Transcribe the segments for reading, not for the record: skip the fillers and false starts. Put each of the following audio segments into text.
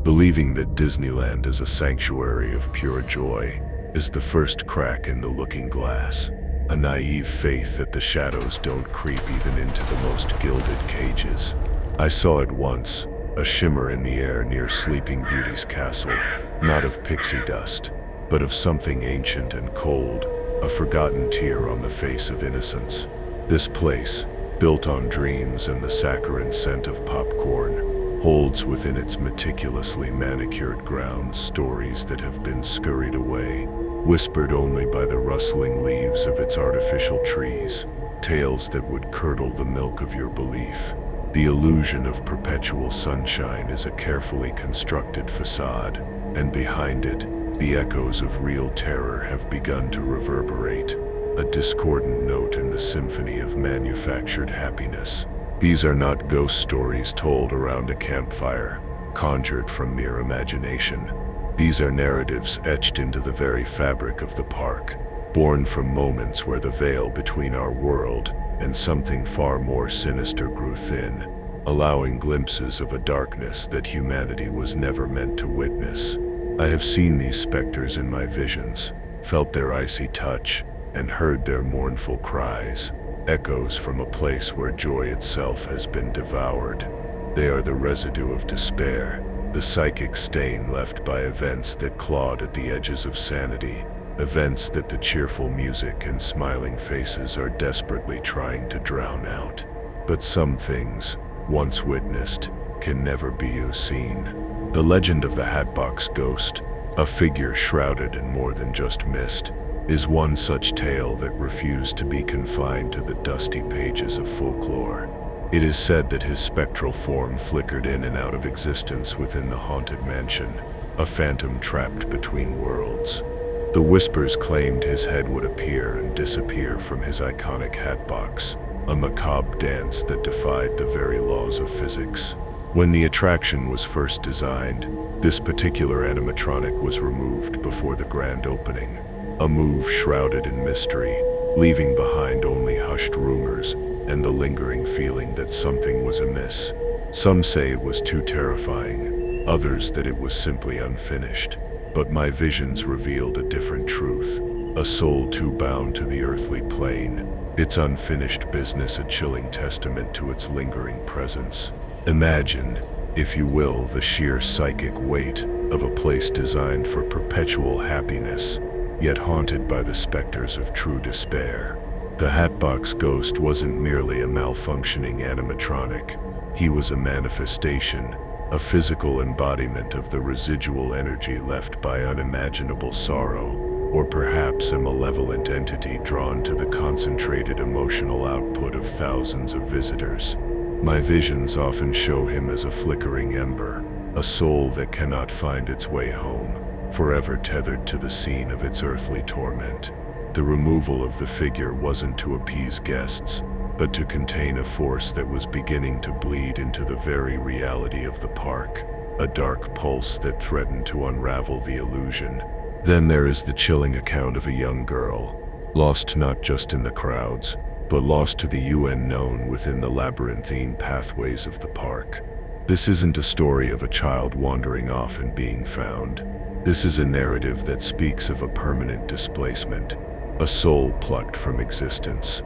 Believing that Disneyland is a sanctuary of pure joy is the first crack in the looking glass. A naive faith that the shadows don't creep even into the most gilded cages. I saw it once, a shimmer in the air near Sleeping Beauty's castle, not of pixie dust, but of something ancient and cold, a forgotten tear on the face of innocence. This place, built on dreams and the saccharine scent of popcorn, holds within its meticulously manicured grounds stories that have been scurried away, whispered only by the rustling leaves of its artificial trees, tales that would curdle the milk of your belief. The illusion of perpetual sunshine is a carefully constructed facade, and behind it, the echoes of real terror have begun to reverberate, a discordant note in the symphony of manufactured happiness. These are not ghost stories told around a campfire, conjured from mere imagination. These are narratives etched into the very fabric of the park, born from moments where the veil between our world and something far more sinister grew thin, allowing glimpses of a darkness that humanity was never meant to witness. I have seen these specters in my visions, felt their icy touch, and heard their mournful cries, echoes from a place where joy itself has been devoured. They are the residue of despair, the psychic stain left by events that clawed at the edges of sanity, events that the cheerful music and smiling faces are desperately trying to drown out. But some things, once witnessed, can never be unseen. The legend of the Hatbox Ghost, a figure shrouded in more than just mist, is one such tale that refused to be confined to the dusty pages of folklore. It is said that his spectral form flickered in and out of existence within the haunted mansion, a phantom trapped between worlds. The whispers claimed his head would appear and disappear from his iconic hatbox, a macabre dance that defied the very laws of physics. When the attraction was first designed, this particular animatronic was removed before the grand opening, a move shrouded in mystery, leaving behind only hushed rumors and the lingering feeling that something was amiss. Some say it was too terrifying, others that it was simply unfinished. But my visions revealed a different truth, a soul too bound to the earthly plane, its unfinished business a chilling testament to its lingering presence. Imagine, if you will, the sheer psychic weight of a place designed for perpetual happiness, yet haunted by the specters of true despair. The Hatbox Ghost wasn't merely a malfunctioning animatronic. He was a manifestation, a physical embodiment of the residual energy left by unimaginable sorrow, or perhaps a malevolent entity drawn to the concentrated emotional output of thousands of visitors. My visions often show him as a flickering ember, a soul that cannot find its way home, forever tethered to the scene of its earthly torment. The removal of the figure wasn't to appease guests, but to contain a force that was beginning to bleed into the very reality of the park, a dark pulse that threatened to unravel the illusion. Then there is the chilling account of a young girl, lost not just in the crowds, but lost to the unknown within the labyrinthine pathways of the park. This isn't a story of a child wandering off and being found. This is a narrative that speaks of a permanent displacement, a soul plucked from existence.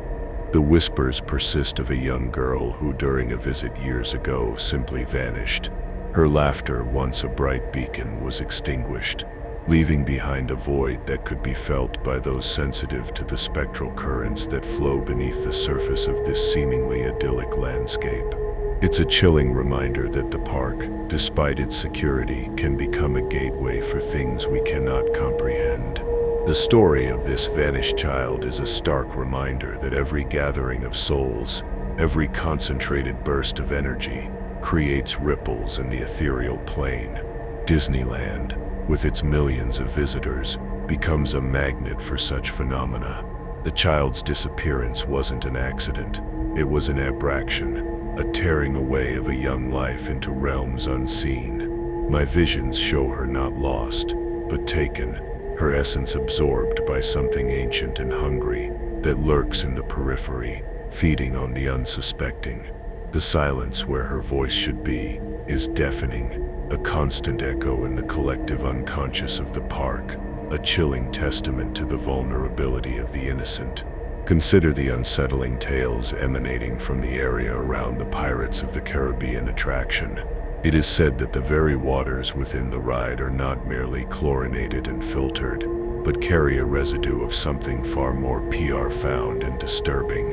The whispers persist of a young girl who during a visit years ago simply vanished. Her laughter, once a bright beacon, was extinguished, leaving behind a void that could be felt by those sensitive to the spectral currents that flow beneath the surface of this seemingly idyllic landscape. It's a chilling reminder that the park, despite its security, can become a gateway for things we cannot comprehend. The story of this vanished child is a stark reminder that every gathering of souls, every concentrated burst of energy, creates ripples in the ethereal plane. Disneyland, with its millions of visitors, becomes a magnet for such phenomena. The child's disappearance wasn't an accident, it was an abrasion, a tearing away of a young life into realms unseen. My visions show her not lost, but taken, her essence absorbed by something ancient and hungry that lurks in the periphery, feeding on the unsuspecting. The silence where her voice should be is deafening, a constant echo in the collective unconscious of the park, a chilling testament to the vulnerability of the innocent. Consider the unsettling tales emanating from the area around the Pirates of the Caribbean attraction. It is said that the very waters within the ride are not merely chlorinated and filtered, but carry a residue of something far more profound and disturbing.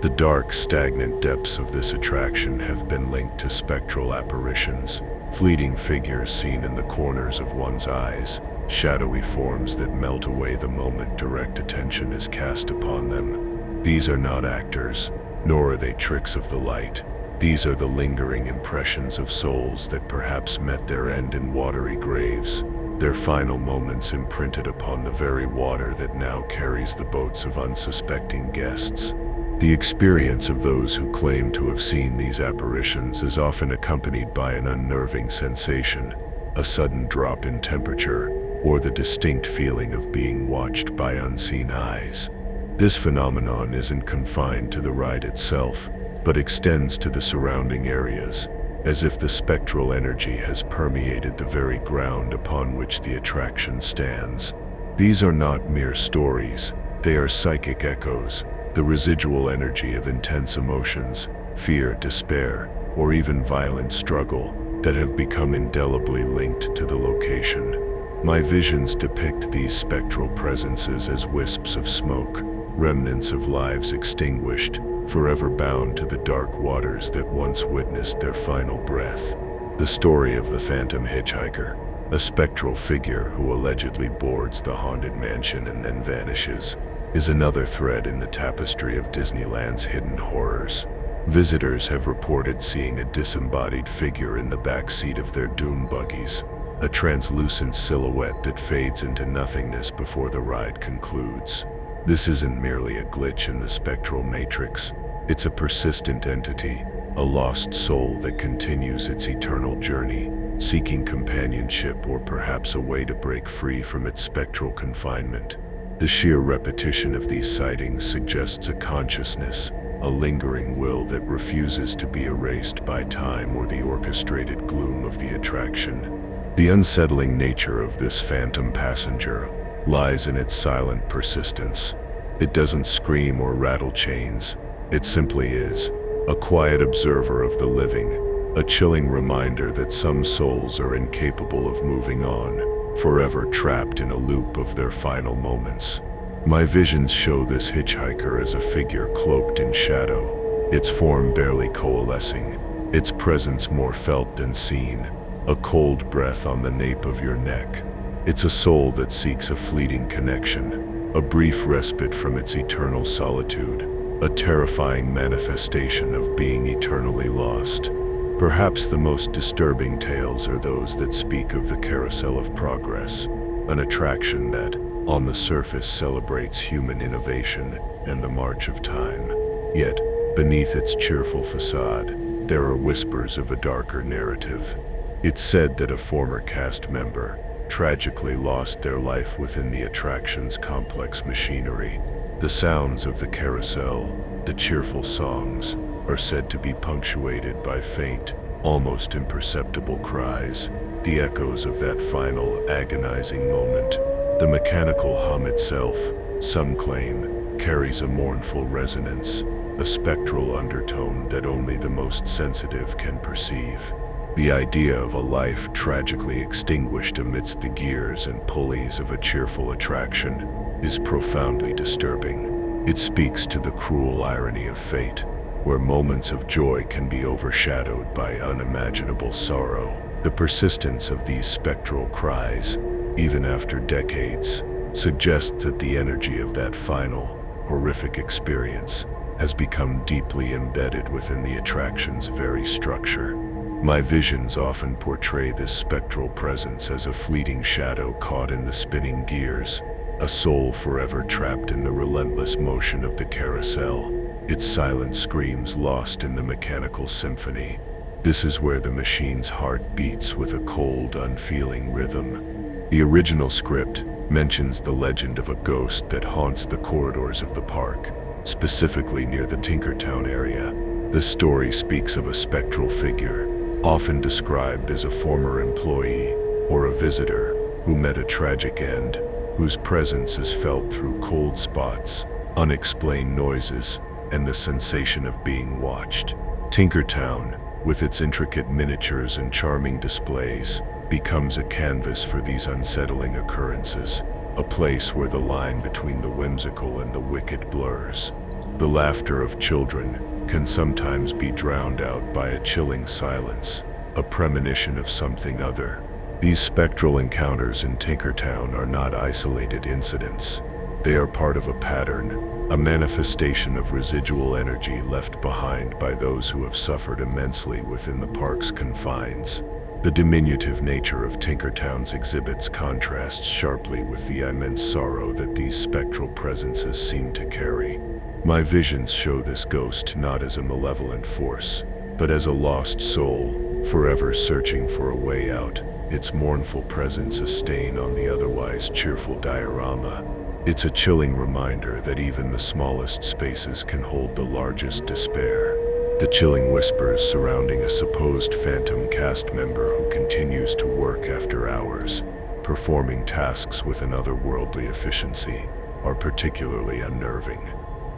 The dark, stagnant depths of this attraction have been linked to spectral apparitions, fleeting figures seen in the corners of one's eyes, shadowy forms that melt away the moment direct attention is cast upon them. These are not actors, nor are they tricks of the light. These are the lingering impressions of souls that perhaps met their end in watery graves, their final moments imprinted upon the very water that now carries the boats of unsuspecting guests. The experience of those who claim to have seen these apparitions is often accompanied by an unnerving sensation, a sudden drop in temperature, or the distinct feeling of being watched by unseen eyes. This phenomenon isn't confined to the ride itself, but extends to the surrounding areas, as if the spectral energy has permeated the very ground upon which the attraction stands. These are not mere stories, they are psychic echoes, the residual energy of intense emotions, fear, despair, or even violent struggle that have become indelibly linked to the location. My visions depict these spectral presences as wisps of smoke, remnants of lives extinguished, forever bound to the dark waters that once witnessed their final breath. The story of the phantom hitchhiker, a spectral figure who allegedly boards the haunted mansion and then vanishes, is another thread in the tapestry of Disneyland's hidden horrors. Visitors have reported seeing a disembodied figure in the back seat of their dune buggies, a translucent silhouette that fades into nothingness before the ride concludes. This isn't merely a glitch in the spectral matrix, it's a persistent entity, a lost soul that continues its eternal journey, seeking companionship or perhaps a way to break free from its spectral confinement. The sheer repetition of these sightings suggests a consciousness, a lingering will that refuses to be erased by time or the orchestrated gloom of the attraction. The unsettling nature of this phantom passenger lies in its silent persistence. It doesn't scream or rattle chains, it simply is, a quiet observer of the living, a chilling reminder that some souls are incapable of moving on, forever trapped in a loop of their final moments. My visions show this hitchhiker as a figure cloaked in shadow, its form barely coalescing, its presence more felt than seen, a cold breath on the nape of your neck. It's a soul that seeks a fleeting connection, a brief respite from its eternal solitude, a terrifying manifestation of being eternally lost. Perhaps the most disturbing tales are those that speak of the Carousel of Progress, an attraction that, on the surface, celebrates human innovation and the march of time. Yet, beneath its cheerful facade, there are whispers of a darker narrative. It's said that a former cast member tragically lost their life within the attraction's complex machinery. The sounds of the carousel, the cheerful songs, are said to be punctuated by faint, almost imperceptible cries, the echoes of that final, agonizing moment. The mechanical hum itself, some claim, carries a mournful resonance, a spectral undertone that only the most sensitive can perceive. The idea of a life tragically extinguished amidst the gears and pulleys of a cheerful attraction is profoundly disturbing. It speaks to the cruel irony of fate, where moments of joy can be overshadowed by unimaginable sorrow. The persistence of these spectral cries, even after decades, suggests that the energy of that final, horrific experience has become deeply embedded within the attraction's very structure. My visions often portray this spectral presence as a fleeting shadow caught in the spinning gears, a soul forever trapped in the relentless motion of the carousel, its silent screams lost in the mechanical symphony. This is where the machine's heart beats with a cold, unfeeling rhythm. The original script mentions the legend of a ghost that haunts the corridors of the park, specifically near the Tinkertown area. The story speaks of a spectral figure, often described as a former employee or a visitor who met a tragic end, whose presence is felt through cold spots, unexplained noises, and the sensation of being watched. Tinkertown, with its intricate miniatures and charming displays, becomes a canvas for these unsettling occurrences, a place where the line between the whimsical and the wicked blurs. The laughter of children can sometimes be drowned out by a chilling silence, a premonition of something other. These spectral encounters in Tinkertown are not isolated incidents. They are part of a pattern, a manifestation of residual energy left behind by those who have suffered immensely within the park's confines. The diminutive nature of Tinkertown's exhibits contrasts sharply with the immense sorrow that these spectral presences seem to carry. My visions show this ghost not as a malevolent force, but as a lost soul, forever searching for a way out, its mournful presence a stain on the otherwise cheerful diorama. It's a chilling reminder that even the smallest spaces can hold the largest despair. The chilling whispers surrounding a supposed phantom cast member who continues to work after hours, performing tasks with an otherworldly efficiency, are particularly unnerving.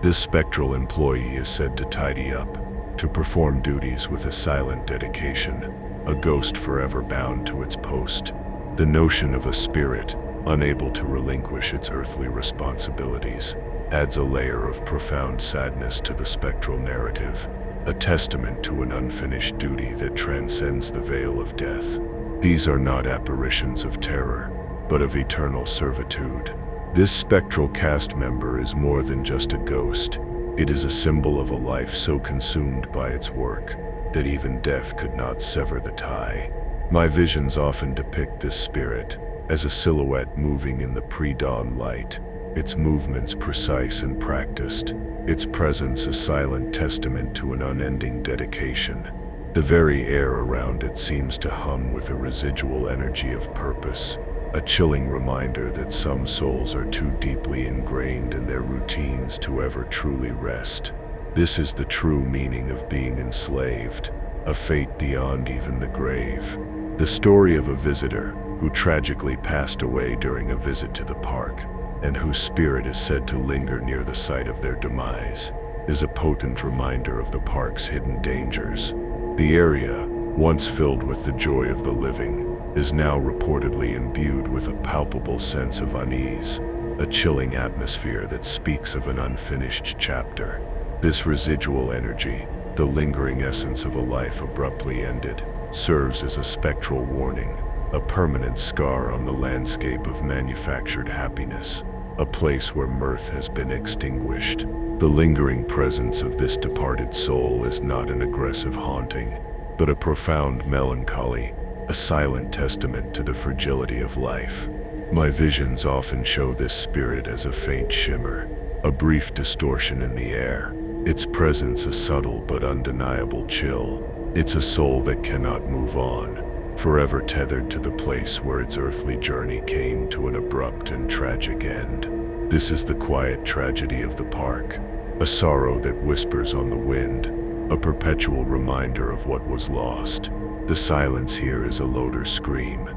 This spectral employee is said to tidy up, to perform duties with a silent dedication, a ghost forever bound to its post. The notion of a spirit, unable to relinquish its earthly responsibilities, adds a layer of profound sadness to the spectral narrative, a testament to an unfinished duty that transcends the veil of death. These are not apparitions of terror, but of eternal servitude. This spectral cast member is more than just a ghost. It is a symbol of a life so consumed by its work that even death could not sever the tie. My visions often depict this spirit as a silhouette moving in the pre-dawn light, its movements precise and practiced, its presence a silent testament to an unending dedication. The very air around it seems to hum with a residual energy of purpose, a chilling reminder that some souls are too deeply ingrained in their routines to ever truly rest. This is the true meaning of being enslaved, a fate beyond even the grave. The story of a visitor who tragically passed away during a visit to the park, and whose spirit is said to linger near the site of their demise, is a potent reminder of the park's hidden dangers. The area, once filled with the joy of the living, is now reportedly imbued with a palpable sense of unease, a chilling atmosphere that speaks of an unfinished chapter. This residual energy, the lingering essence of a life abruptly ended, serves as a spectral warning, a permanent scar on the landscape of manufactured happiness, a place where mirth has been extinguished. The lingering presence of this departed soul is not an aggressive haunting, but a profound melancholy, a silent testament to the fragility of life. My visions often show this spirit as a faint shimmer, a brief distortion in the air, its presence a subtle but undeniable chill. It's a soul that cannot move on, forever tethered to the place where its earthly journey came to an abrupt and tragic end. This is the quiet tragedy of the park, a sorrow that whispers on the wind, a perpetual reminder of what was lost. The silence here is a louder scream.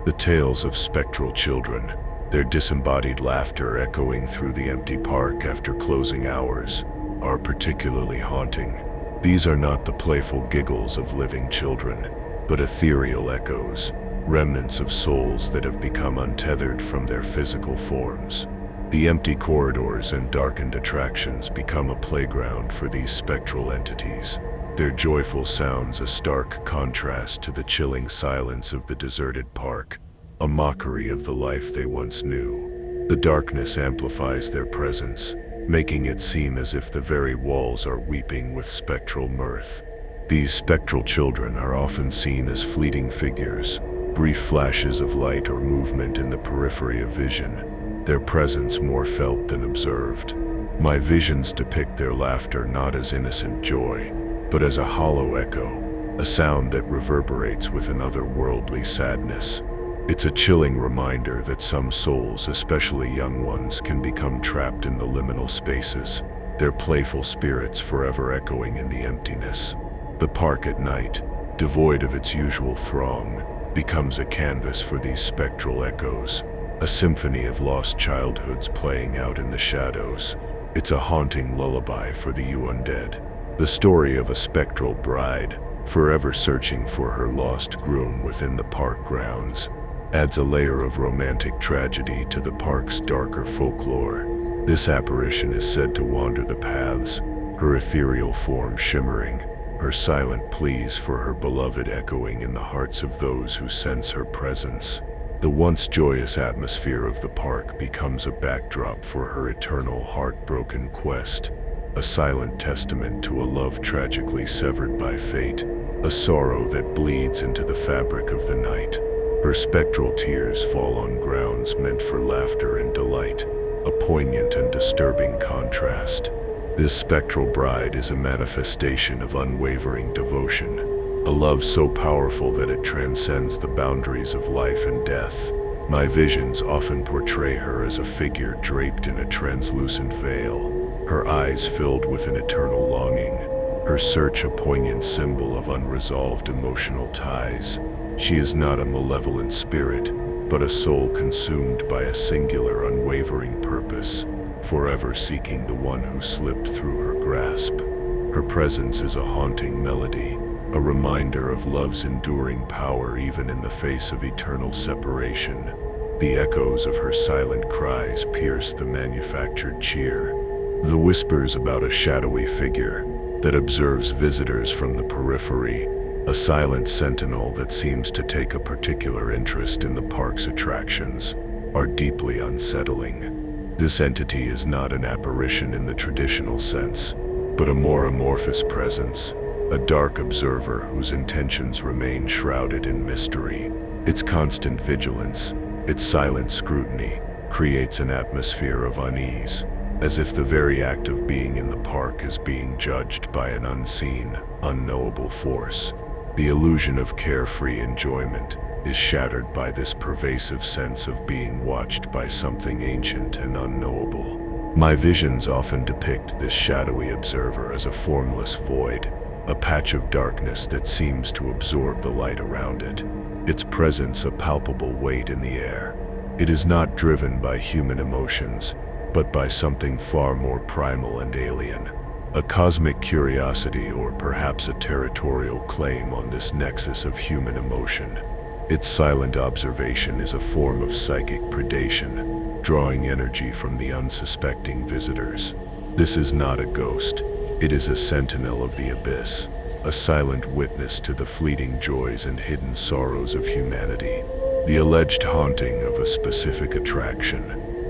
The tales of spectral children, their disembodied laughter echoing through the empty park after closing hours, are particularly haunting. These are not the playful giggles of living children, but ethereal echoes, remnants of souls that have become untethered from their physical forms. The empty corridors and darkened attractions become a playground for these spectral entities, their joyful sounds a stark contrast to the chilling silence of the deserted park, a mockery of the life they once knew. The darkness amplifies their presence, making it seem as if the very walls are weeping with spectral mirth. These spectral children are often seen as fleeting figures, brief flashes of light or movement in the periphery of vision, their presence more felt than observed. My visions depict their laughter not as innocent joy, but as a hollow echo, a sound that reverberates with an otherworldly sadness. It's a chilling reminder that some souls, especially young ones, can become trapped in the liminal spaces, their playful spirits forever echoing in the emptiness. The park at night, devoid of its usual throng, becomes a canvas for these spectral echoes, a symphony of lost childhoods playing out in the shadows. It's a haunting lullaby for the undead, the story of a spectral bride, forever searching for her lost groom within the park grounds, adds a layer of romantic tragedy to the park's darker folklore. This apparition is said to wander the paths, her ethereal form shimmering, her silent pleas for her beloved echoing in the hearts of those who sense her presence. The once joyous atmosphere of the park becomes a backdrop for her eternal heartbroken quest, a silent testament to a love tragically severed by fate, a sorrow that bleeds into the fabric of the night. Her spectral tears fall on grounds meant for laughter and delight, a poignant and disturbing contrast. This spectral bride is a manifestation of unwavering devotion, a love so powerful that it transcends the boundaries of life and death. My visions often portray her as a figure draped in a translucent veil, her eyes filled with an eternal longing, her search a poignant symbol of unresolved emotional ties. She is not a malevolent spirit, but a soul consumed by a singular, unwavering purpose, forever seeking the one who slipped through her grasp. Her presence is a haunting melody, a reminder of love's enduring power even in the face of eternal separation. The echoes of her silent cries pierce the manufactured cheer, the whispers about a shadowy figure that observes visitors from the periphery, a silent sentinel that seems to take a particular interest in the park's attractions, are deeply unsettling. This entity is not an apparition in the traditional sense, but a more amorphous presence, a dark observer whose intentions remain shrouded in mystery. Its constant vigilance, its silent scrutiny, creates an atmosphere of unease, as if the very act of being in the park is being judged by an unseen, unknowable force. The illusion of carefree enjoyment is shattered by this pervasive sense of being watched by something ancient and unknowable. My visions often depict this shadowy observer as a formless void, a patch of darkness that seems to absorb the light around it, its presence a palpable weight in the air. It is not driven by human emotions, but by something far more primal and alien, a cosmic curiosity or perhaps a territorial claim on this nexus of human emotion. Its silent observation is a form of psychic predation, drawing energy from the unsuspecting visitors. This is not a ghost, it is a sentinel of the abyss, a silent witness to the fleeting joys and hidden sorrows of humanity. The alleged haunting of a specific attraction,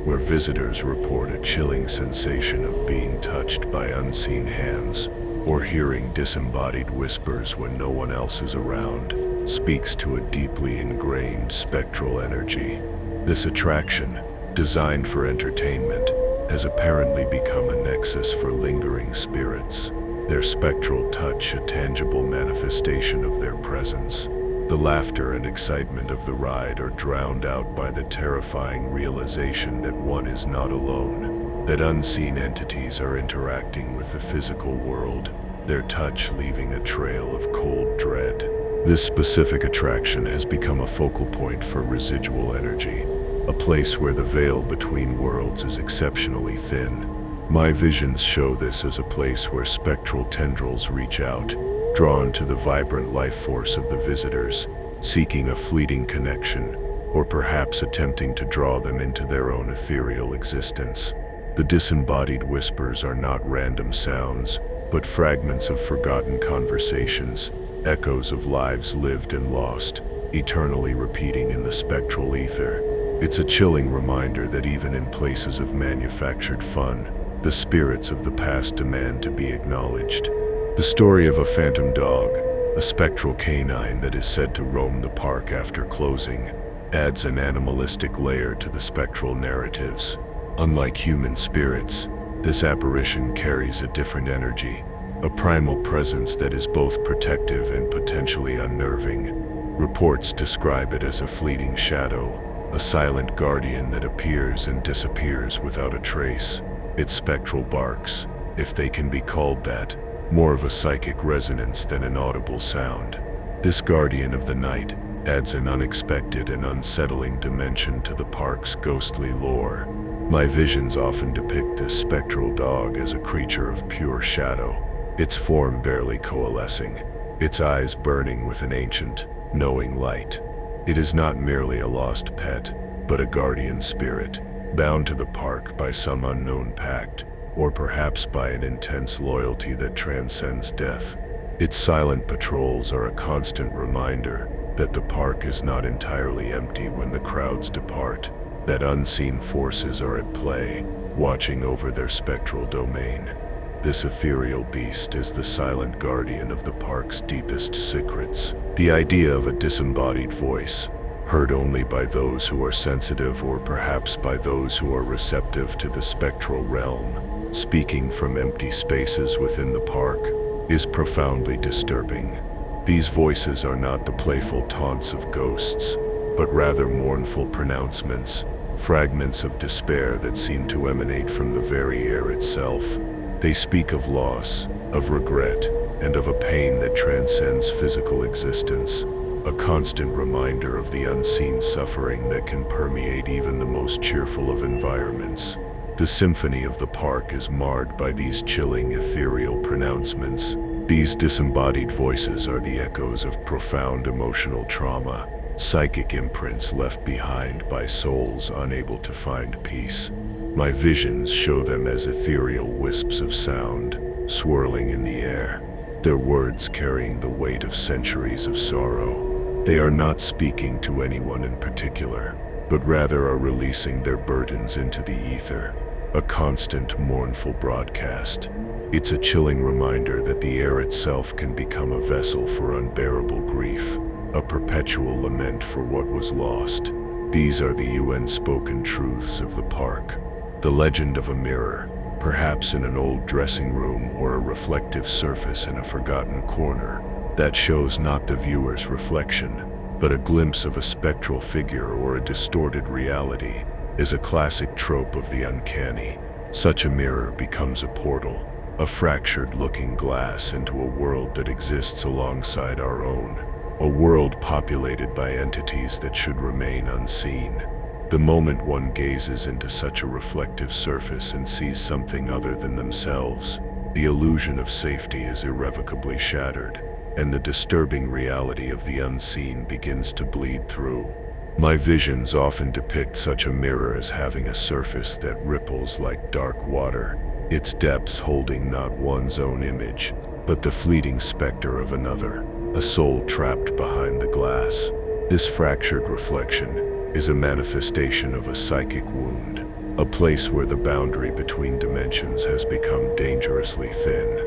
where visitors report a chilling sensation of being touched by unseen hands, or hearing disembodied whispers when no one else is around, speaks to a deeply ingrained spectral energy. This attraction, designed for entertainment, has apparently become a nexus for lingering spirits, their spectral touch a tangible manifestation of their presence. The laughter and excitement of the ride are drowned out by the terrifying realization that one is not alone, that unseen entities are interacting with the physical world, their touch leaving a trail of cold dread. This specific attraction has become a focal point for residual energy, a place where the veil between worlds is exceptionally thin. My visions show this as a place where spectral tendrils reach out, drawn to the vibrant life force of the visitors, seeking a fleeting connection, or perhaps attempting to draw them into their own ethereal existence. The disembodied whispers are not random sounds, but fragments of forgotten conversations, echoes of lives lived and lost, eternally repeating in the spectral ether. It's a chilling reminder that even in places of manufactured fun, the spirits of the past demand to be acknowledged. The story of a phantom dog, a spectral canine that is said to roam the park after closing, adds an animalistic layer to the spectral narratives. Unlike human spirits, this apparition carries a different energy, a primal presence that is both protective and potentially unnerving. Reports describe it as a fleeting shadow, a silent guardian that appears and disappears without a trace. Its spectral barks, if they can be called that, more of a psychic resonance than an audible sound. This guardian of the night adds an unexpected and unsettling dimension to the park's ghostly lore. My visions often depict this spectral dog as a creature of pure shadow, its form barely coalescing, its eyes burning with an ancient, knowing light. It is not merely a lost pet, but a guardian spirit, bound to the park by some unknown pact, or perhaps by an intense loyalty that transcends death. Its silent patrols are a constant reminder that the park is not entirely empty when the crowds depart, that unseen forces are at play, watching over their spectral domain. This ethereal beast is the silent guardian of the park's deepest secrets. The idea of a disembodied voice, heard only by those who are sensitive or perhaps by those who are receptive to the spectral realm, speaking from empty spaces within the park, is profoundly disturbing. These voices are not the playful taunts of ghosts, but rather mournful pronouncements, fragments of despair that seem to emanate from the very air itself. They speak of loss, of regret, and of a pain that transcends physical existence, a constant reminder of the unseen suffering that can permeate even the most cheerful of environments. The symphony of the park is marred by these chilling, ethereal pronouncements. These disembodied voices are the echoes of profound emotional trauma, psychic imprints left behind by souls unable to find peace. My visions show them as ethereal wisps of sound, swirling in the air, their words carrying the weight of centuries of sorrow. They are not speaking to anyone in particular, but rather are releasing their burdens into the ether, a constant, mournful broadcast. It's a chilling reminder that the air itself can become a vessel for unbearable grief, a perpetual lament for what was lost. These are the unspoken truths of the park. The legend of a mirror, perhaps in an old dressing room or a reflective surface in a forgotten corner, that shows not the viewer's reflection, but a glimpse of a spectral figure or a distorted reality, is a classic trope of the uncanny. Such a mirror becomes a portal, a fractured looking glass into a world that exists alongside our own, a world populated by entities that should remain unseen. The moment one gazes into such a reflective surface and sees something other than themselves, the illusion of safety is irrevocably shattered, and the disturbing reality of the unseen begins to bleed through. My visions often depict such a mirror as having a surface that ripples like dark water, its depths holding not one's own image, but the fleeting specter of another, a soul trapped behind the glass. This fractured reflection is a manifestation of a psychic wound, a place where the boundary between dimensions has become dangerously thin.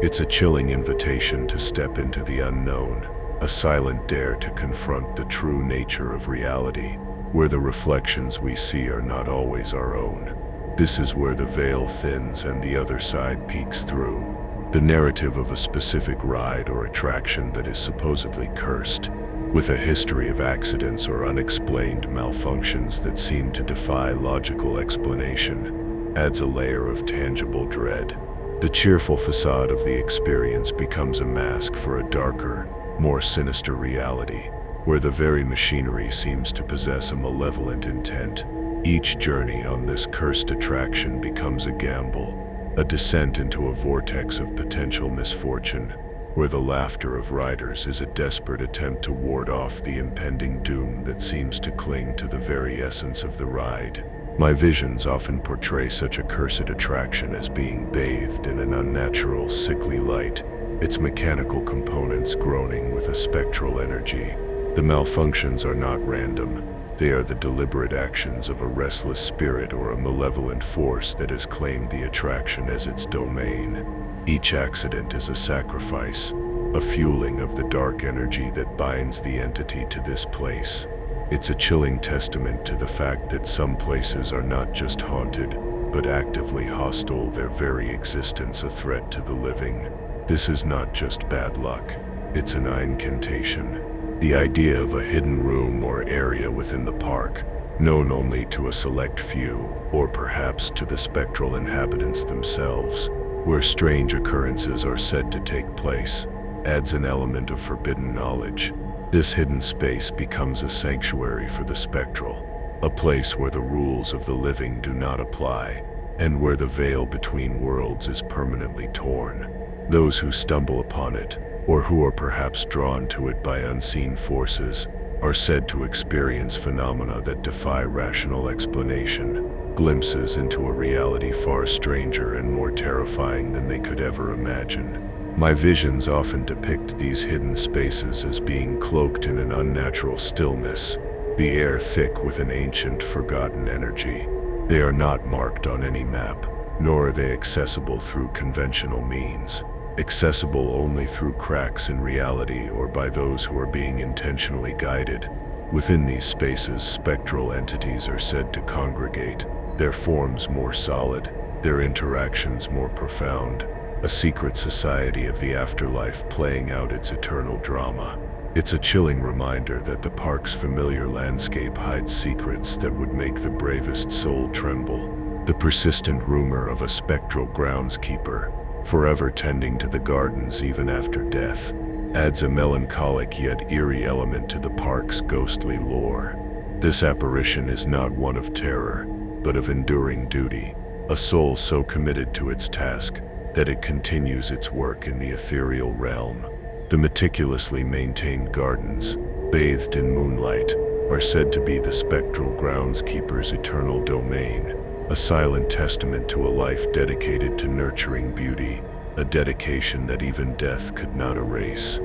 It's a chilling invitation to step into the unknown, a silent dare to confront the true nature of reality, where the reflections we see are not always our own. This is where the veil thins and the other side peeks through. The narrative of a specific ride or attraction that is supposedly cursed, with a history of accidents or unexplained malfunctions that seem to defy logical explanation, adds a layer of tangible dread. The cheerful facade of the experience becomes a mask for a darker, more sinister reality, where the very machinery seems to possess a malevolent intent. Each journey on this cursed attraction becomes a gamble, a descent into a vortex of potential misfortune, where the laughter of riders is a desperate attempt to ward off the impending doom that seems to cling to the very essence of the ride. My visions often portray such a cursed attraction as being bathed in an unnatural, sickly light, its mechanical components groaning with a spectral energy. The malfunctions are not random. They are the deliberate actions of a restless spirit or a malevolent force that has claimed the attraction as its domain. Each accident is a sacrifice, a fueling of the dark energy that binds the entity to this place. It's a chilling testament to the fact that some places are not just haunted, but actively hostile, their very existence a threat to the living. This is not just bad luck, it's an incantation. The idea of a hidden room or area within the park, known only to a select few, or perhaps to the spectral inhabitants themselves, where strange occurrences are said to take place. adds an element of forbidden knowledge. This hidden space becomes a sanctuary for the spectral, a place where the rules of the living do not apply, and where the veil between worlds is permanently torn. Those who stumble upon it, or who are perhaps drawn to it by unseen forces, are said to experience phenomena that defy rational explanation, glimpses into a reality far stranger and more terrifying than they could ever imagine. My visions often depict these hidden spaces as being cloaked in an unnatural stillness, the air thick with an ancient, forgotten energy. They are not marked on any map, nor are they accessible through conventional means, accessible only through cracks in reality or by those who are being intentionally guided. Within these spaces, spectral entities are said to congregate, their forms more solid, their interactions more profound, a secret society of the afterlife playing out its eternal drama. It's a chilling reminder that the park's familiar landscape hides secrets that would make the bravest soul tremble. The persistent rumor of a spectral groundskeeper, forever tending to the gardens even after death, adds a melancholic yet eerie element to the park's ghostly lore. This apparition is not one of terror, but of enduring duty, a soul so committed to its task that it continues its work in the ethereal realm. The meticulously maintained gardens, bathed in moonlight, are said to be the spectral groundskeeper's eternal domain, a silent testament to a life dedicated to nurturing beauty, a dedication that even death could not erase.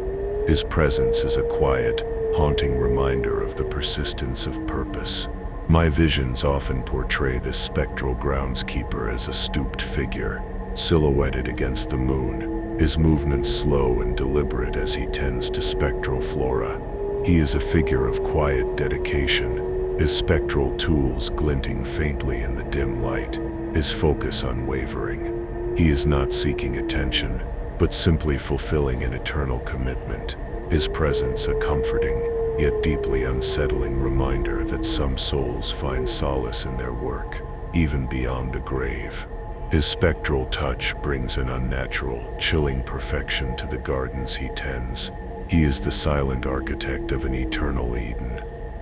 His presence is a quiet, haunting reminder of the persistence of purpose. My visions often portray this spectral groundskeeper as a stooped figure, silhouetted against the moon, his movements slow and deliberate as he tends to spectral flora. He is a figure of quiet dedication, his spectral tools glinting faintly in the dim light, his focus unwavering. He is not seeking attention, but simply fulfilling an eternal commitment, his presence a comforting, yet deeply unsettling reminder that some souls find solace in their work, even beyond the grave. His spectral touch brings an unnatural, chilling perfection to the gardens he tends. He is the silent architect of an eternal Eden.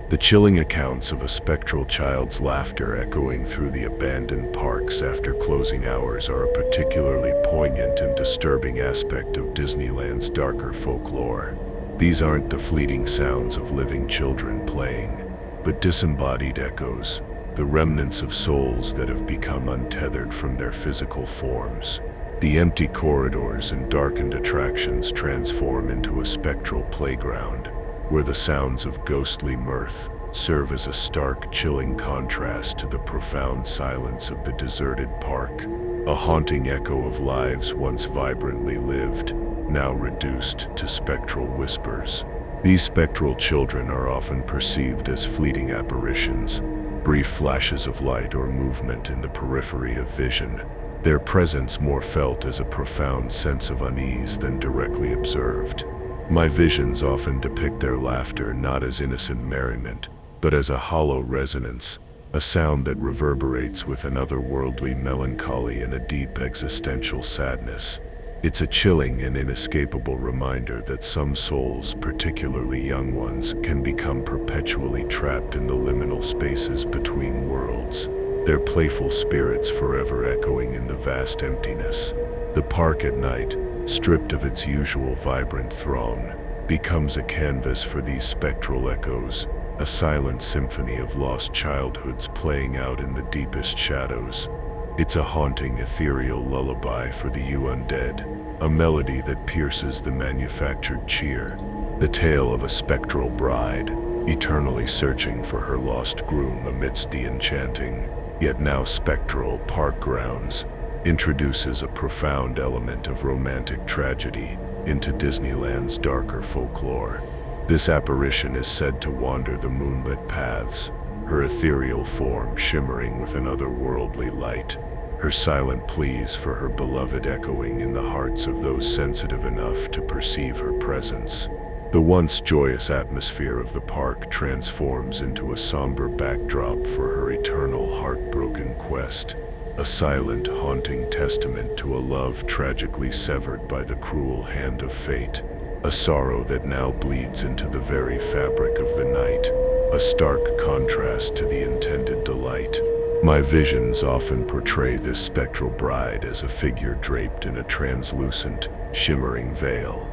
The chilling accounts of a spectral child's laughter echoing through the abandoned parks after closing hours are a particularly poignant and disturbing aspect of Disneyland's darker folklore. These aren't the fleeting sounds of living children playing, but disembodied echoes, the remnants of souls that have become untethered from their physical forms. The empty corridors and darkened attractions transform into a spectral playground, where the sounds of ghostly mirth serve as a stark, chilling contrast to the profound silence of the deserted park, a haunting echo of lives once vibrantly lived, now reduced to spectral whispers. These spectral children are often perceived as fleeting apparitions, brief flashes of light or movement in the periphery of vision, their presence more felt as a profound sense of unease than directly observed. My visions often depict their laughter not as innocent merriment, but as a hollow resonance, a sound that reverberates with an otherworldly melancholy and a deep existential sadness. It's a chilling and inescapable reminder that some souls, particularly young ones, can become perpetually trapped in the liminal spaces between worlds, their playful spirits forever echoing in the vast emptiness. The park at night, stripped of its usual vibrant throng, becomes a canvas for these spectral echoes, a silent symphony of lost childhoods playing out in the deepest shadows. It's a haunting, ethereal lullaby for the undead, a melody that pierces the manufactured cheer, the tale of a spectral bride, eternally searching for her lost groom amidst the enchanting, yet now spectral park grounds, introduces a profound element of romantic tragedy into Disneyland's darker folklore. This apparition is said to wander the moonlit paths, her ethereal form shimmering with an otherworldly light, her silent pleas for her beloved echoing in the hearts of those sensitive enough to perceive her presence. The once joyous atmosphere of the park transforms into a somber backdrop for her eternal heartbroken quest, a silent, haunting testament to a love tragically severed by the cruel hand of fate. a sorrow that now bleeds into the very fabric of the night, a stark contrast to the intended delight. My visions often portray this spectral bride as a figure draped in a translucent, shimmering veil,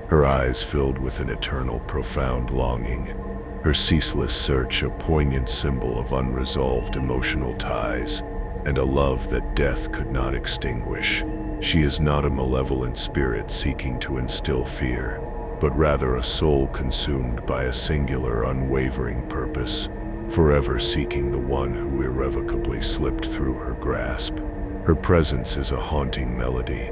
her eyes filled with an eternal, profound longing, her ceaseless search a poignant symbol of unresolved emotional ties, and a love that death could not extinguish. She is not a malevolent spirit seeking to instill fear, but rather a soul consumed by a singular, unwavering purpose, forever seeking the one who irrevocably slipped through her grasp. Her presence is a haunting melody,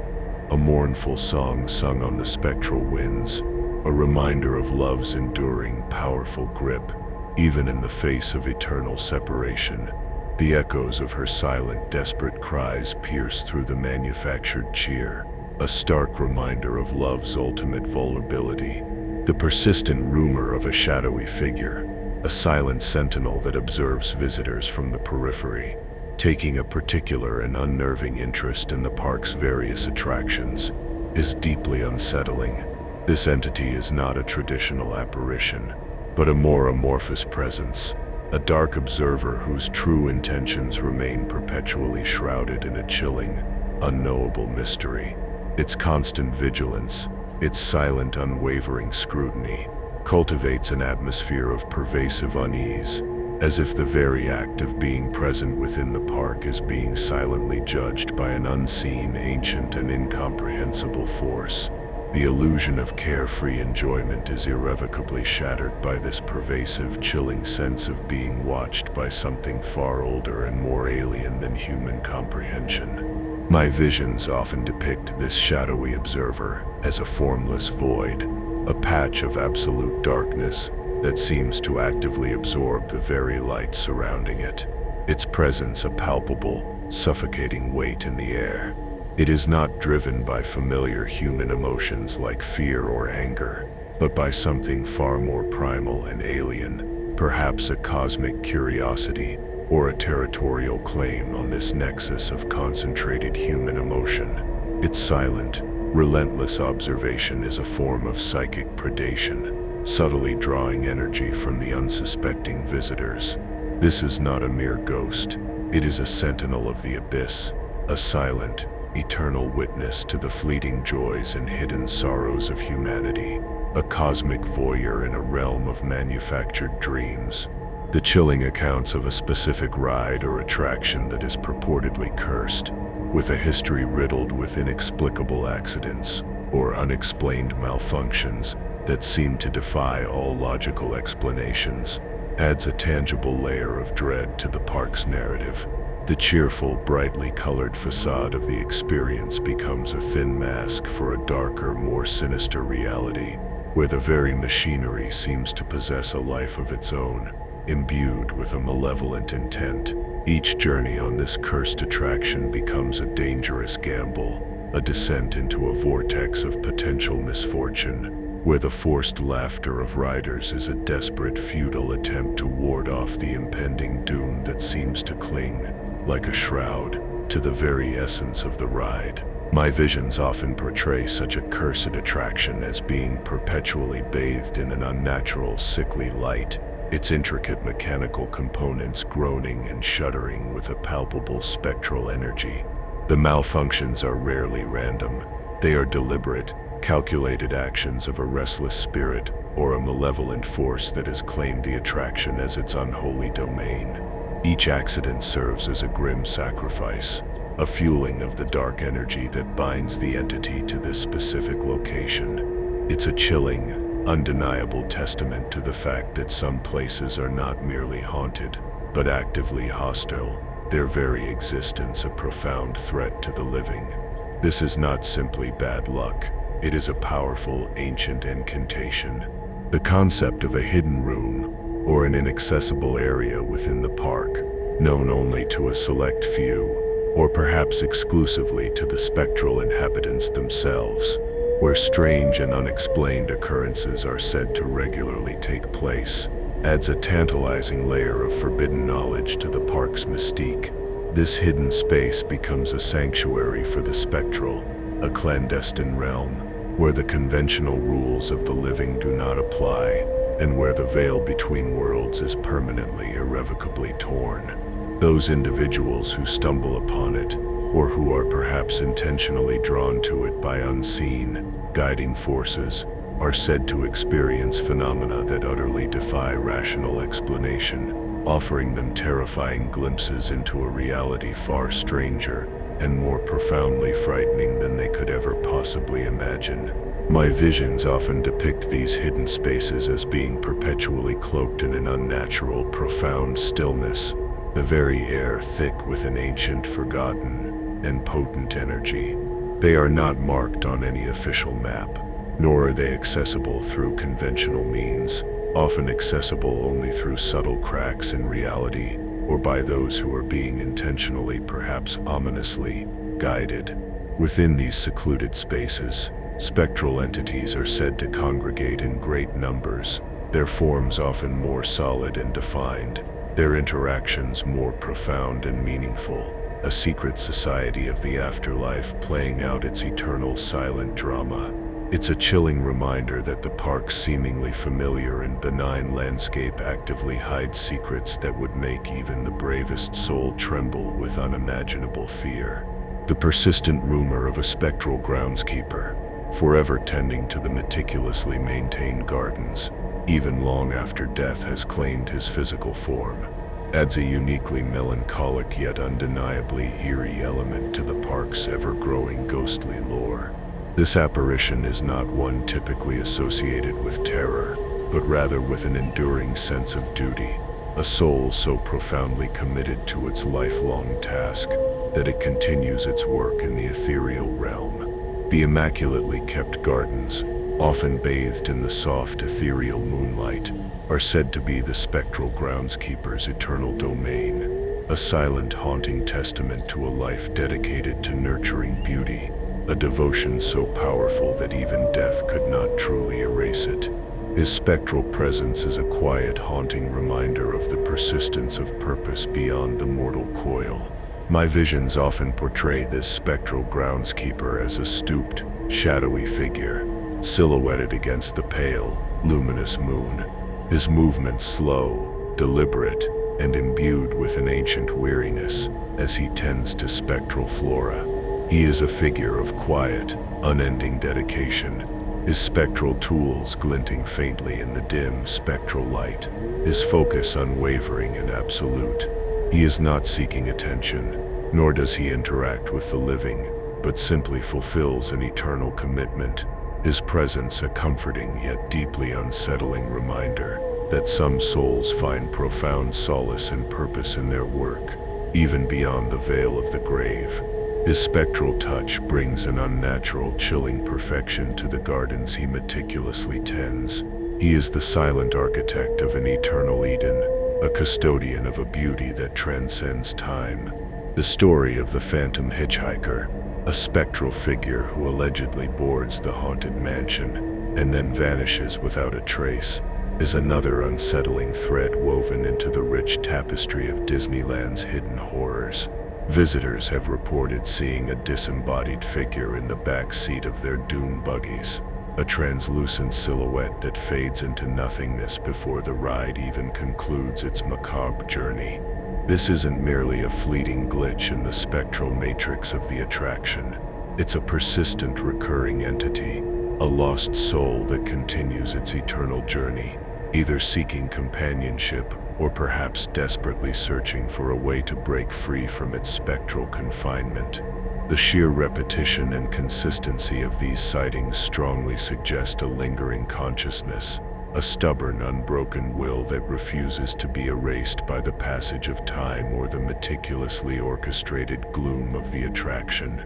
a mournful song sung on the spectral winds, a reminder of love's enduring, powerful grip, even in the face of eternal separation. The echoes of her silent, desperate cries pierce through the manufactured cheer, a stark reminder of love's ultimate vulnerability. The persistent rumor of a shadowy figure, a silent sentinel that observes visitors from the periphery, taking a particular and unnerving interest in the park's various attractions, is deeply unsettling. This entity is not a traditional apparition, but a more amorphous presence, a dark observer whose true intentions remain perpetually shrouded in a chilling, unknowable mystery. Its constant vigilance, its silent, unwavering scrutiny, cultivates an atmosphere of pervasive unease, as if the very act of being present within the park is being silently judged by an unseen, ancient, and incomprehensible force. The illusion of carefree enjoyment is irrevocably shattered by this pervasive, chilling sense of being watched by something far older and more alien than human comprehension. My visions often depict this shadowy observer as a formless void, a patch of absolute darkness that seems to actively absorb the very light surrounding it, its presence a palpable, suffocating weight in the air. It is not driven by familiar human emotions like fear or anger, but by something far more primal and alien, perhaps a cosmic curiosity or a territorial claim on this nexus of concentrated human emotion. Its silent, relentless observation is a form of psychic predation, subtly drawing energy from the unsuspecting visitors. This is not a mere ghost, it is a sentinel of the abyss, a silent, eternal witness to the fleeting joys and hidden sorrows of humanity, a cosmic voyeur in a realm of manufactured dreams. The chilling accounts of a specific ride or attraction that is purportedly cursed, with a history riddled with inexplicable accidents or unexplained malfunctions that seem to defy all logical explanations, adds a tangible layer of dread to the park's narrative. The cheerful, brightly colored facade of the experience becomes a thin mask for a darker, more sinister reality, where the very machinery seems to possess a life of its own, imbued with a malevolent intent. Each journey on this cursed attraction becomes a dangerous gamble, a descent into a vortex of potential misfortune, where the forced laughter of riders is a desperate, futile attempt to ward off the impending doom that seems to cling, like a shroud, to the very essence of the ride. My visions often portray such a cursed attraction as being perpetually bathed in an unnatural, sickly light, its intricate mechanical components groaning and shuddering with a palpable spectral energy. The malfunctions are rarely random. They are deliberate, calculated actions of a restless spirit or a malevolent force that has claimed the attraction as its unholy domain. Each accident serves as a grim sacrifice, a fueling of the dark energy that binds the entity to this specific location. It's a chilling, undeniable testament to the fact that some places are not merely haunted, but actively hostile, their very existence a profound threat to the living. This is not simply bad luck, it is a powerful, ancient incantation. The concept of a hidden room, or an inaccessible area within the park, known only to a select few, or perhaps exclusively to the spectral inhabitants themselves, where strange and unexplained occurrences are said to regularly take place, adds a tantalizing layer of forbidden knowledge to the park's mystique. This hidden space becomes a sanctuary for the spectral, a clandestine realm, where the conventional rules of the living do not apply, and where the veil between worlds is permanently, irrevocably torn. Those individuals who stumble upon it, or who are perhaps intentionally drawn to it by unseen, guiding forces, are said to experience phenomena that utterly defy rational explanation, offering them terrifying glimpses into a reality far stranger and more profoundly frightening than they could ever possibly imagine. My visions often depict these hidden spaces as being perpetually cloaked in an unnatural, profound stillness, the very air thick with an ancient, forgotten, and potent energy. They are not marked on any official map, nor are they accessible through conventional means, often accessible only through subtle cracks in reality, or by those who are being intentionally, perhaps ominously, guided. Within these secluded spaces, spectral entities are said to congregate in great numbers, their forms often more solid and defined, their interactions more profound and meaningful, a secret society of the afterlife playing out its eternal silent drama. It's a chilling reminder that the park's seemingly familiar and benign landscape actively hides secrets that would make even the bravest soul tremble with unimaginable fear. The persistent rumor of a spectral groundskeeper, forever tending to the meticulously maintained gardens, even long after death has claimed his physical form, adds a uniquely melancholic yet undeniably eerie element to the park's ever-growing ghostly lore. This apparition is not one typically associated with terror, but rather with an enduring sense of duty, a soul so profoundly committed to its lifelong task that it continues its work in the ethereal realm. The immaculately kept gardens, often bathed in the soft ethereal moonlight, are said to be the spectral groundskeeper's eternal domain, a silent, haunting testament to a life dedicated to nurturing beauty, a devotion so powerful that even death could not truly erase it. His spectral presence is a quiet, haunting reminder of the persistence of purpose beyond the mortal coil. My visions often portray this spectral groundskeeper as a stooped, shadowy figure, silhouetted against the pale, luminous moon, his movements slow, deliberate, and imbued with an ancient weariness as he tends to spectral flora. He is a figure of quiet, unending dedication, his spectral tools glinting faintly in the dim spectral light, his focus unwavering and absolute. He is not seeking attention, nor does he interact with the living, but simply fulfills an eternal commitment, his presence a comforting yet deeply unsettling reminder that some souls find profound solace and purpose in their work, even beyond the veil of the grave. His spectral touch brings an unnatural, chilling perfection to the gardens he meticulously tends. He is the silent architect of an eternal Eden, a custodian of a beauty that transcends time. The story of the phantom hitchhiker, a spectral figure who allegedly boards the haunted mansion and then vanishes without a trace, is another unsettling thread woven into the rich tapestry of Disneyland's hidden horrors. Visitors have reported seeing a disembodied figure in the back seat of their dune buggies, a translucent silhouette that fades into nothingness before the ride even concludes its macabre journey. This isn't merely a fleeting glitch in the spectral matrix of the attraction. It's a persistent, recurring entity, a lost soul that continues its eternal journey, either seeking companionship or perhaps desperately searching for a way to break free from its spectral confinement. The sheer repetition and consistency of these sightings strongly suggest a lingering consciousness, a stubborn, unbroken will that refuses to be erased by the passage of time or the meticulously orchestrated gloom of the attraction.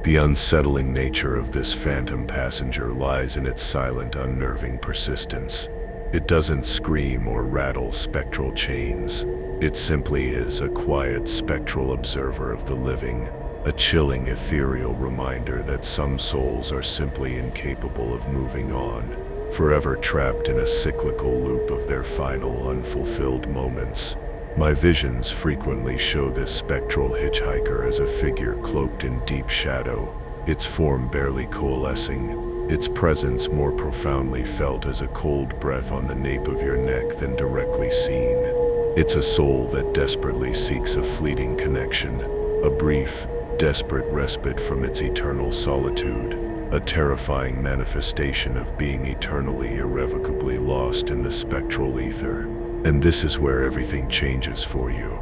The unsettling nature of this phantom passenger lies in its silent, unnerving persistence. It doesn't scream or rattle spectral chains. It simply is a quiet, spectral observer of the living, a chilling, ethereal reminder that some souls are simply incapable of moving on, forever trapped in a cyclical loop of their final, unfulfilled moments. My visions frequently show this spectral hitchhiker as a figure cloaked in deep shadow, its form barely coalescing, its presence more profoundly felt as a cold breath on the nape of your neck than directly seen. It's a soul that desperately seeks a fleeting connection, a brief, desperate respite from its eternal solitude, a terrifying manifestation of being eternally, irrevocably lost in the spectral ether. And this is where everything changes for you.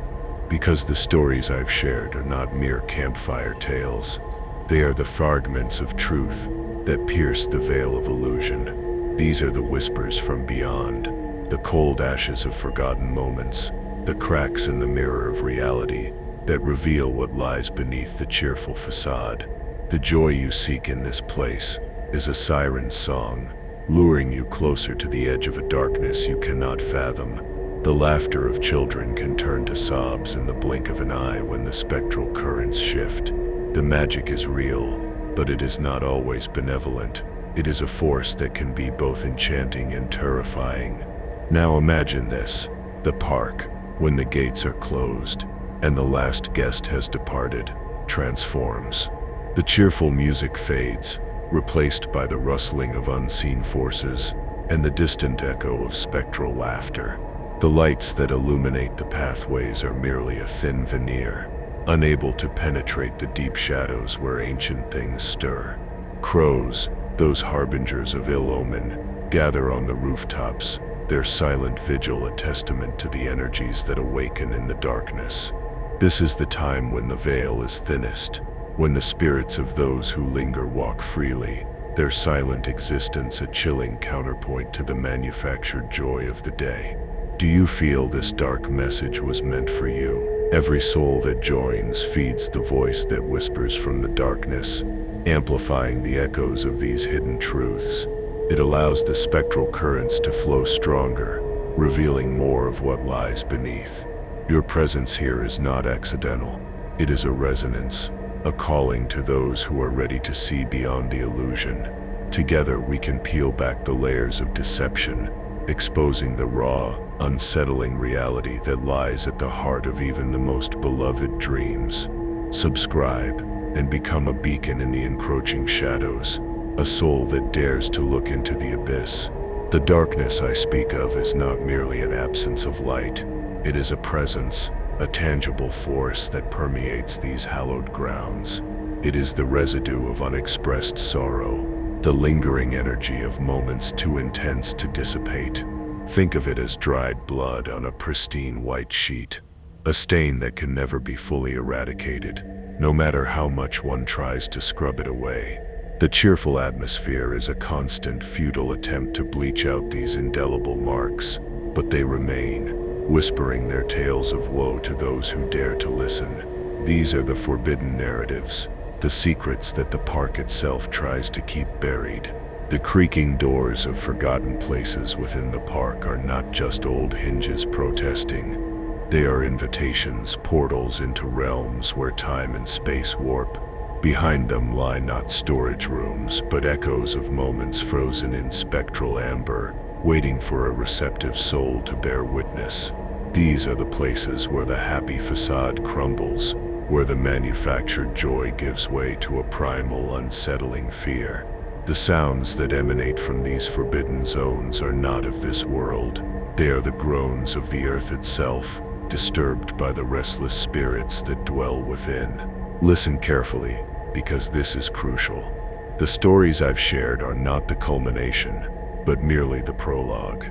Because the stories I've shared are not mere campfire tales. They are the fragments of truth that pierce the veil of illusion. These are the whispers from beyond, the cold ashes of forgotten moments, the cracks in the mirror of reality that reveal what lies beneath the cheerful facade. The joy you seek in this place is a siren's song, luring you closer to the edge of a darkness you cannot fathom. The laughter of children can turn to sobs in the blink of an eye when the spectral currents shift. The magic is real, but it is not always benevolent. It is a force that can be both enchanting and terrifying. Now imagine this: the park, when the gates are closed and the last guest has departed, transforms. The cheerful music fades, replaced by the rustling of unseen forces and the distant echo of spectral laughter. The lights that illuminate the pathways are merely a thin veneer, unable to penetrate the deep shadows where ancient things stir. Crows, those harbingers of ill omen, gather on the rooftops, their silent vigil a testament to the energies that awaken in the darkness. This is the time when the veil is thinnest, when the spirits of those who linger walk freely, their silent existence a chilling counterpoint to the manufactured joy of the day. Do you feel this dark message was meant for you? Every soul that joins feeds the voice that whispers from the darkness, amplifying the echoes of these hidden truths. It allows the spectral currents to flow stronger, revealing more of what lies beneath. Your presence here is not accidental. It is a resonance, a calling to those who are ready to see beyond the illusion. Together we can peel back the layers of deception, exposing the raw, unsettling reality that lies at the heart of even the most beloved dreams. Subscribe and become a beacon in the encroaching shadows, a soul that dares to look into the abyss. The darkness I speak of is not merely an absence of light. It is a presence, a tangible force that permeates these hallowed grounds. It is the residue of unexpressed sorrow, the lingering energy of moments too intense to dissipate. Think of it as dried blood on a pristine white sheet, a stain that can never be fully eradicated, no matter how much one tries to scrub it away. The cheerful atmosphere is a constant, futile attempt to bleach out these indelible marks, but they remain, whispering their tales of woe to those who dare to listen. These are the forbidden narratives, the secrets that the park itself tries to keep buried. The creaking doors of forgotten places within the park are not just old hinges protesting. They are invitations, portals into realms where time and space warp. Behind them lie not storage rooms, but echoes of moments frozen in spectral amber, waiting for a receptive soul to bear witness. These are the places where the happy facade crumbles, where the manufactured joy gives way to a primal, unsettling fear. The sounds that emanate from these forbidden zones are not of this world. They are the groans of the earth itself, disturbed by the restless spirits that dwell within. Listen carefully, because this is crucial. The stories I've shared are not the culmination, but merely the prologue.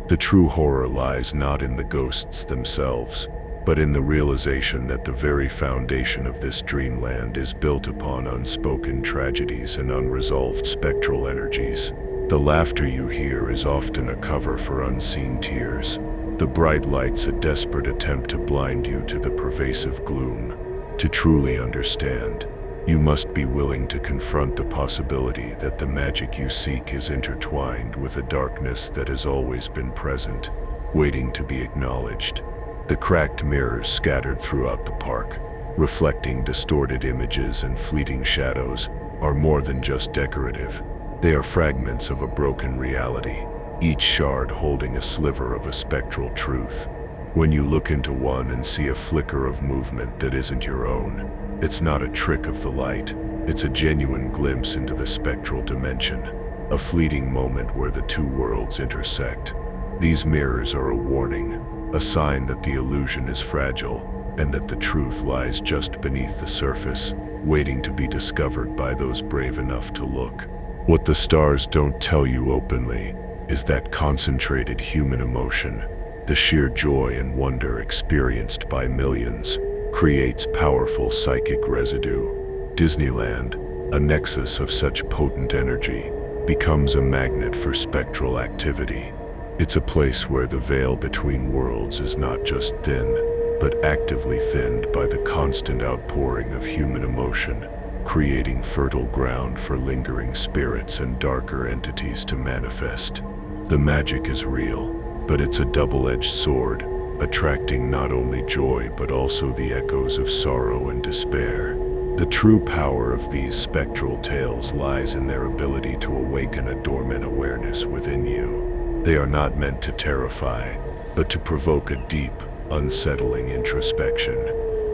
The true horror lies not in the ghosts themselves, but in the realization that the very foundation of this dreamland is built upon unspoken tragedies and unresolved spectral energies. The laughter you hear is often a cover for unseen tears, the bright lights a desperate attempt to blind you to the pervasive gloom. To truly understand, you must be willing to confront the possibility that the magic you seek is intertwined with a darkness that has always been present, waiting to be acknowledged. The cracked mirrors scattered throughout the park, reflecting distorted images and fleeting shadows, are more than just decorative. They are fragments of a broken reality, each shard holding a sliver of a spectral truth. When you look into one and see a flicker of movement that isn't your own, it's not a trick of the light, it's a genuine glimpse into the spectral dimension. a fleeting moment where the two worlds intersect. These mirrors are a warning, a sign that the illusion is fragile and that the truth lies just beneath the surface, waiting to be discovered by those brave enough to look. What the stars don't tell you openly is that concentrated human emotion, the sheer joy and wonder experienced by millions, creates powerful psychic residue. Disneyland, a nexus of such potent energy, becomes a magnet for spectral activity. It's a place where the veil between worlds is not just thin, but actively thinned by the constant outpouring of human emotion, creating fertile ground for lingering spirits and darker entities to manifest. The magic is real, but it's a double-edged sword, attracting not only joy but also the echoes of sorrow and despair. The true power of these spectral tales lies in their ability to awaken a dormant awareness within you. They are not meant to terrify, but to provoke a deep, unsettling introspection.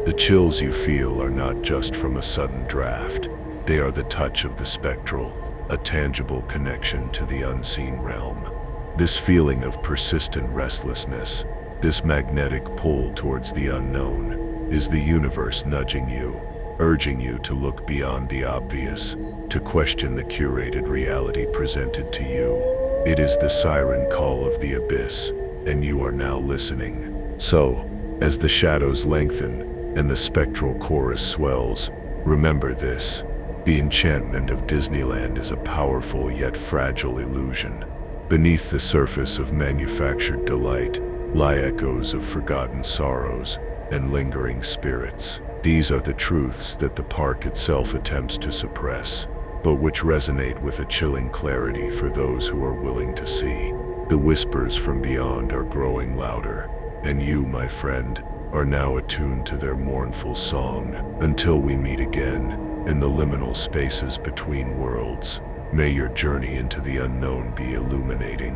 The chills you feel are not just from a sudden draft. They are the touch of the spectral, a tangible connection to the unseen realm. This feeling of persistent restlessness, this magnetic pull towards the unknown, is the universe nudging you, urging you to look beyond the obvious, to question the curated reality presented to you. It is the siren call of the abyss, and you are now listening. So, as the shadows lengthen and the spectral chorus swells, remember this: the enchantment of Disneyland is a powerful yet fragile illusion. Beneath the surface of manufactured delight lie echoes of forgotten sorrows and lingering spirits. These are the truths that the park itself attempts to suppress, but which resonate with a chilling clarity for those who are willing to see. The whispers from beyond are growing louder, and you, my friend, are now attuned to their mournful song. Until we meet again, in the liminal spaces between worlds, may your journey into the unknown be illuminating.